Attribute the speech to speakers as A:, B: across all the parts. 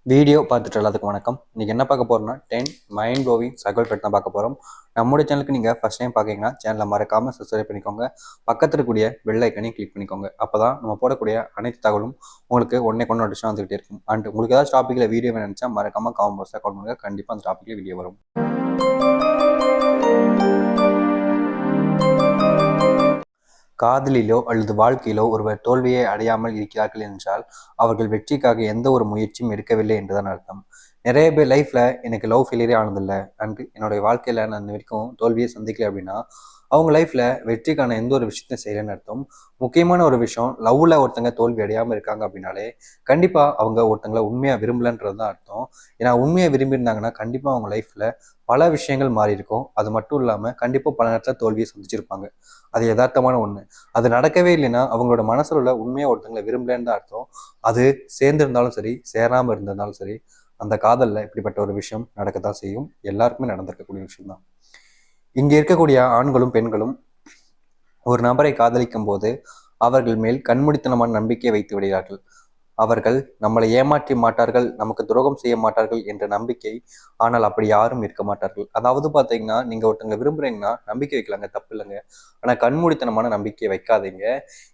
A: Video பார்த்துட்டு எல்லாத்துக்கும் வணக்கம். இன்னைக்கு என்ன பார்க்க போறோம்னா 10 மைண்ட் ப்ளோவிங் சர்க்கிள் கட் தான் பார்க்க போகிறோம். நம்முடைய சேனலுக்கு நீங்கள் ஃபர்ஸ்ட் டைம் பார்க்கீங்கன்னா சேனலை மறக்காமல் சப்ஸ்கிரைப் பண்ணிக்கோங்க. பக்கத்தில் இருக்கக்கூடிய பெல் ஐக்கனையும் கிளிக் பண்ணிக்கோங்க. அப்போ தான் நம்ம போடக்கூடிய அனைத்து தகவலும் உங்களுக்கு ஒன்றே கொண்டு நோட்டிஃபிகேஷன் வந்துகிட்டே இருக்கும். அண்ட் உங்களுக்கு ஏதாவது டாப்பிக்கில் வீடியோ நினச்சா மறக்காமல் காமெண்ட் பாக்ஸில் கமெண்ட் பண்ணுங்கள். கண்டிப்பாக அந்த டாப்பிக்கில் வீடியோ வரும். காதலிலோ அல்லது வாழ்க்கையிலோ ஒருவர் தோல்வியை அடையாமல் இருக்கிறார்கள் என்றால் அவர்கள் வெற்றிக்காக எந்த ஒரு முயற்சியும் எடுக்கவில்லை என்றுதான் அர்த்தம். நிறைய பேர் லைஃப்ல எனக்கு லவ் ஃபெயிலியரே ஆனதில்லை அண்ட் என்னுடைய வாழ்க்கையில நான் இந்த வரைக்கும் தோல்வியை சந்திக்கல அப்படின்னா அவங்க லைஃப்ல வெற்றிக்கான எந்த ஒரு விஷயத்தையும் செய்யலன்னு அர்த்தம். முக்கியமான ஒரு விஷயம், லவ்ல ஒருத்தங்க தோல்வி அடையாம இருக்காங்க அப்படின்னாலே கண்டிப்பா அவங்க ஒருத்தங்களை உண்மையா விரும்பலன்றது தான் அர்த்தம். ஏன்னா உண்மையா விரும்பியிருந்தாங்கன்னா கண்டிப்பா அவங்க லைஃப்ல பல விஷயங்கள் மாறி இருக்கும். அது மட்டும் இல்லாம கண்டிப்பா பல நேரத்துல தோல்வியை சந்திச்சிருப்பாங்க. அது யதார்த்தமான ஒண்ணு. அது நடக்கவே இல்லைன்னா அவங்களோட மனசுல உள்ள உண்மையா ஒருத்தங்களை விரும்பலன்னு தான் அர்த்தம். அது சேர்ந்திருந்தாலும் சரி, சேராம இருந்திருந்தாலும் சரி, அந்த காதல்ல இப்படிப்பட்ட ஒரு விஷயம் நடக்கத்தான் செய்யும். எல்லாருக்குமே நடந்திருக்கக்கூடிய விஷயம் தான். இங்க இருக்கக்கூடிய ஆண்களும் பெண்களும் ஒரு நபரை காதலிக்கும் போது அவர்கள் மேல் கண்மூடித்தனமான நம்பிக்கையை வைத்து விடுகிறார்கள். அவர்கள் நம்மளை ஏமாற்றி மாட்டார்கள், நமக்கு துரோகம் செய்ய மாட்டார்கள் என்ற நம்பிக்கை. ஆனால் அப்படி யாரும் இருக்க மாட்டார்கள். அதாவது பாத்தீங்கன்னா, நீங்க ஒருத்தங்க விரும்புறீங்கன்னா நம்பிக்கை வைக்கலாங்க, தப்பு இல்லைங்க. ஆனா கண்மூடித்தனமான நம்பிக்கையை வைக்காதீங்க.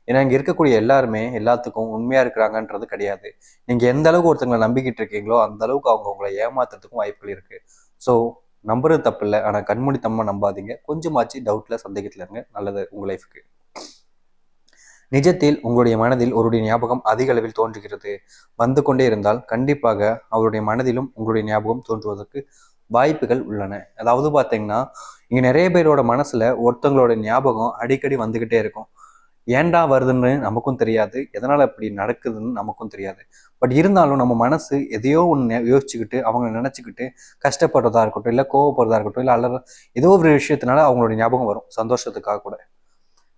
A: ஏன்னா இங்க இருக்கக்கூடிய எல்லாருமே எல்லாத்துக்கும் உண்மையா இருக்கிறாங்கன்றது கிடையாது. நீங்க எந்த அளவுக்கு ஒருத்தங்களை நம்பிக்கிட்டு இருக்கீங்களோ அந்த அளவுக்கு அவங்க உங்களை ஏமாத்துறதுக்கும் வாய்ப்புகள் இருக்கு. ஸோ நம்புறது தப்பு இல்லை, ஆனா கண்மூடித்தனமா நம்பாதீங்க. கொஞ்சமாச்சு டவுட்ல சந்தேகத்துல இருங்க, நல்லது உங்க லைஃபுக்கு. நிஜத்தில் உங்களுடைய மனதில் ஒருவருடைய ஞாபகம் அதிக அளவில் தோன்றுகிறது. வந்து கொண்டே இருந்தால் கண்டிப்பாக அவருடைய மனதிலும் உங்களுடைய ஞாபகம் தோன்றுவதற்கு வாய்ப்புகள் உள்ளன. அதாவது பார்த்தீங்கன்னா, இங்க நிறைய பேரோட மனசுல ஒருத்தவங்களோட ஞாபகம் அடிக்கடி வந்துகிட்டே இருக்கும். ஏன்டா வருதுன்னு நமக்கும் தெரியாது, எதனால இப்படி நடக்குதுன்னு நமக்கும் தெரியாது. பட் இருந்தாலும் நம்ம மனசு எதையோ ஒன்று யோசிச்சுக்கிட்டு அவங்க நினைச்சுக்கிட்டு கஷ்டப்படுறதா இருக்கட்டும், இல்லை கோவப்படுறதா இருக்கட்டும், இல்லை அல்லது ஏதோ ஒரு விஷயத்தினால அவங்களுடைய ஞாபகம் வரும், சந்தோஷத்துக்காக கூட.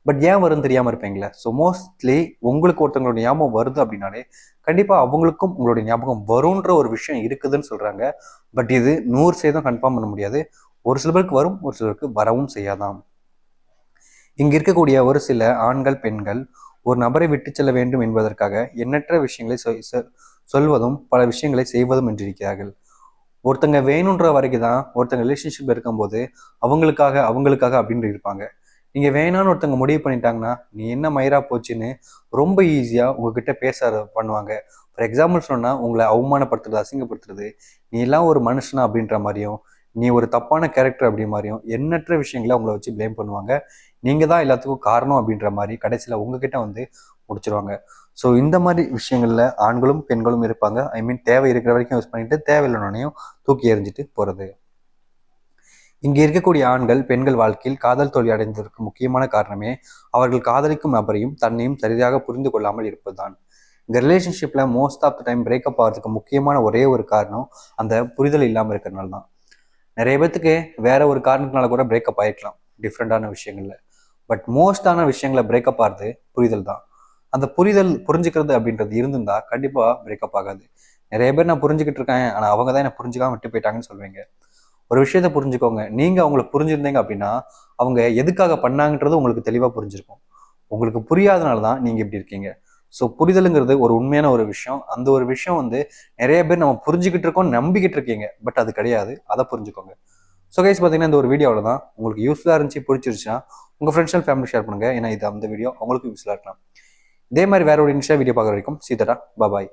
A: பட் ஏன் வரும்னு தெரியாம இருப்பீங்களே. ஸோ மோஸ்ட்லி உங்களுக்கு ஒருத்தவங்களுடைய ஞாபகம் வருது அப்படின்னாலே கண்டிப்பா அவங்களுக்கும் உங்களுடைய ஞாபகம் வரும்ன்ற ஒரு விஷயம் இருக்குதுன்னு சொல்றாங்க. பட் இது 100% கன்ஃபார்ம் பண்ண முடியாது. ஒரு சிலருக்கு வரும், ஒரு சிலருக்கு வரவும் செய்யாதாம். இங்க இருக்கக்கூடிய ஒரு சில ஆண்கள் பெண்கள் ஒரு நபரை விட்டு செல்ல வேண்டும் என்பதற்காக எண்ணற்ற விஷயங்களை சொல்வதும் பல விஷயங்களை செய்வதும் என்றிருக்கிறார்கள். ஒருத்தங்க வேணுன்ற வரைக்கும் தான் ஒருத்தங்க ரிலேஷன்ஷிப் இருக்கும்போது அவங்களுக்காக அவங்களுக்காக அப்படின்னு இருப்பாங்க. நீங்க வேணான்னு ஒருத்தவங்க முடிவு பண்ணிட்டாங்கன்னா நீ என்ன மயிரா போச்சுன்னு ரொம்ப ஈஸியா உங்ககிட்ட பேச பண்ணுவாங்க. ஃபார் எக்ஸாம்பிள் சொன்னா உங்களை அவமானப்படுத்துறது, அசிங்கப்படுத்துறது, நீ எல்லாம் ஒரு மனுஷனா அப்படின்ற மாதிரியும், நீ ஒரு தப்பான கேரக்டர் அப்படி மாதிரியும் எண்ணற்ற விஷயங்களை உங்களை வச்சு பிளேம் பண்ணுவாங்க. நீங்க தான் எல்லாத்துக்கும் காரணம் அப்படின்ற மாதிரி கடைசியில உங்ககிட்ட வந்து முடிச்சிருவாங்க. ஸோ இந்த மாதிரி விஷயங்கள்ல ஆண்களும் பெண்களும் இருப்பாங்க. ஐ மீன் தேவை இருக்கிற வரைக்கும் யூஸ் பண்ணிட்டு தேவையில்லைனையும் தூக்கி எறிஞ்சிட்டு போறது. இங்கே இருக்கக்கூடிய ஆண்கள் பெண்கள் வாழ்க்கையில் காதல் தோல்வி அடைந்ததற்கு முக்கியமான காரணமே அவர்கள் காதலிக்கும் நபரையும் தன்னையும் சரியாக புரிந்து கொள்ளாமல் இருப்பதுதான். இந்த ரிலேஷன்ஷிப்ல most of the time breakup ஆகிறதுக்கு முக்கியமான ஒரே ஒரு காரணம் அந்த புரிதல் இல்லாமல் இருக்கிறனால தான். நிறைய பேத்துக்கு வேற ஒரு காரணத்தினால கூட பிரேக்கப் ஆயிருக்கலாம் டிஃப்ரெண்டான விஷயங்கள்ல. பட் மோஸ்டான விஷயங்களை பிரேக்கப் ஆகிறது புரிதல் தான். அந்த புரிதல் புரிஞ்சுக்கிறது அப்படின்றது இருந்திருந்தா கண்டிப்பா பிரேக்கப் ஆகாது. நிறைய பேர் நான் புரிஞ்சுக்கிட்டு இருக்கேன், ஆனா அவங்க தான் என்ன புரிஞ்சுக்காம விட்டு போயிட்டாங்கன்னு சொல்லுவீங்க. ஒரு விஷயத்த புரிஞ்சுக்கோங்க, நீங்க அவங்கள புரிஞ்சிருந்தீங்க அப்படின்னா அவங்க எதுக்காக பண்ணாங்கன்றது உங்களுக்கு தெளிவா புரிஞ்சிருக்கும். உங்களுக்கு புரியாதனால தான் நீங்க இப்படி இருக்கீங்க. ஸோ புரிதலுங்கிறது ஒரு உண்மையான ஒரு விஷயம். அந்த ஒரு விஷயம் வந்து நிறைய பேர் நம்ம புரிஞ்சுக்கிட்டு இருக்கோம் நம்பிக்கிட்டு இருக்கீங்க, பட் அது கிடையாது. அதை புரிஞ்சுக்கோங்க. ஸோ கைஸ் பார்த்தீங்கன்னா இந்த ஒரு வீடியோவில் தான் உங்களுக்கு யூஸ்ஃபுல்லாக இருந்துச்சு, பிடிச்சிருச்சுன்னா உங்கள் ஃப்ரெண்ட்ஸ் அண்ட் ஃபேமிலி ஷேர் பண்ணுங்க. ஏன்னா இது அந்த வீடியோ அவங்களுக்கும் யூஸ்ஃபுல்லாக இருக்கலாம். இதே மாதிரி வேற ஒரு இன்ஸ்டா வீடியோ பார்க்குற வரைக்கும் சீதரா பாய்.